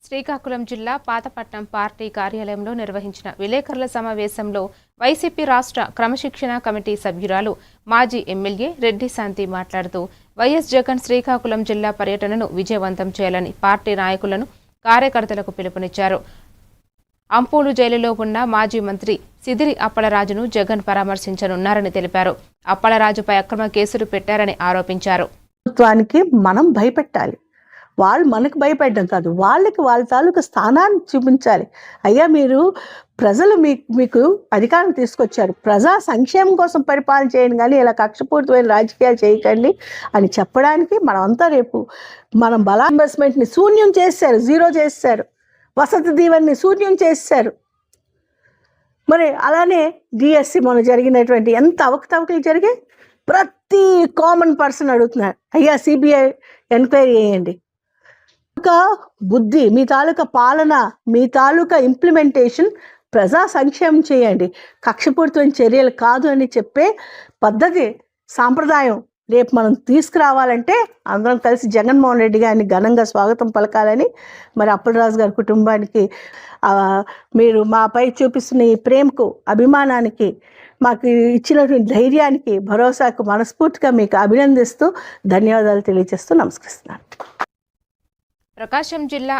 శ్రీకాకుళం జిల్లా పాతపట్నం పార్టీ కార్యాలయంలో నిర్వహించిన విలేకరుల సమావేశంలో వైసీపీ రాష్ట్ర క్రమశిక్షణ కమిటీ సభ్యురాలు మాజీ ఎమ్మెల్యే రెడ్డి శాంతి మాట్లాడుతూ వైఎస్ జగన్ శ్రీకాకుళం జిల్లా పర్యటనను విజయవంతం చేయాలని పార్టీ నాయకులను కార్యకర్తలకు పిలుపునిచ్చారు. అంపూలు జైలులో ఉన్న మాజీ మంత్రి సిదిరి అప్పలరాజును జగన్ పరామర్శించనున్నారని తెలిపారు. అప్పలరాజుపై అక్రమ కేసులు పెట్టారని ఆరోపించారు. ప్రభుత్వానికి మనం భయపెట్టాలి, వాళ్ళు మనకు భయపెట్టడం కాదు, వాళ్ళకి వాళ్ళ తాలూకు స్థానాన్ని చూపించాలి. అయ్యా, మీరు ప్రజలు మీకు అధికారం తీసుకొచ్చారు, ప్రజా సంక్షేమం కోసం పరిపాలన చేయండి, కానీ ఇలా కక్షపూరితమైన రాజకీయాలు చేయకండి అని చెప్పడానికి మనమంతా రేపు మనం బలా ఇన్వెస్ట్మెంట్ని శూన్యం చేశారు, జీరో చేశారు, వసతి దీవెన్ని శూన్యం చేశారు. మరి అలానే డిఎస్సి మొన్న జరిగినటువంటి ఎంత అవకతవకలు జరిగాయి. ప్రతి కామన్ పర్సన్ అడుగుతున్నారు, అయ్యా సిబిఐ ఎంక్వైరీ చేయండి. బుద్ధి, మీ తాలూకా పాలన, మీ తాలూకా ఇంప్లిమెంటేషన్ ప్రజా సంక్షేమం చేయండి, కక్షపూరితమైన చర్యలు కాదు అని చెప్పే పద్ధతి, సాంప్రదాయం రేపు మనం తీసుకురావాలంటే అందరం కలిసి జగన్మోహన్ రెడ్డి గారిని ఘనంగా స్వాగతం పలకాలని, మరి అప్పలరాజు గారి కుటుంబానికి మీరు మాపై చూపిస్తున్న ఈ ప్రేమకు, అభిమానానికి, మాకు ఇచ్చినటువంటి ధైర్యానికి, భరోసాకు మనస్ఫూర్తిగా మీకు అభినందిస్తూ ధన్యవాదాలు తెలియజేస్తూ నమస్కరిస్తున్నాను. ప్రకాశం జిల్లా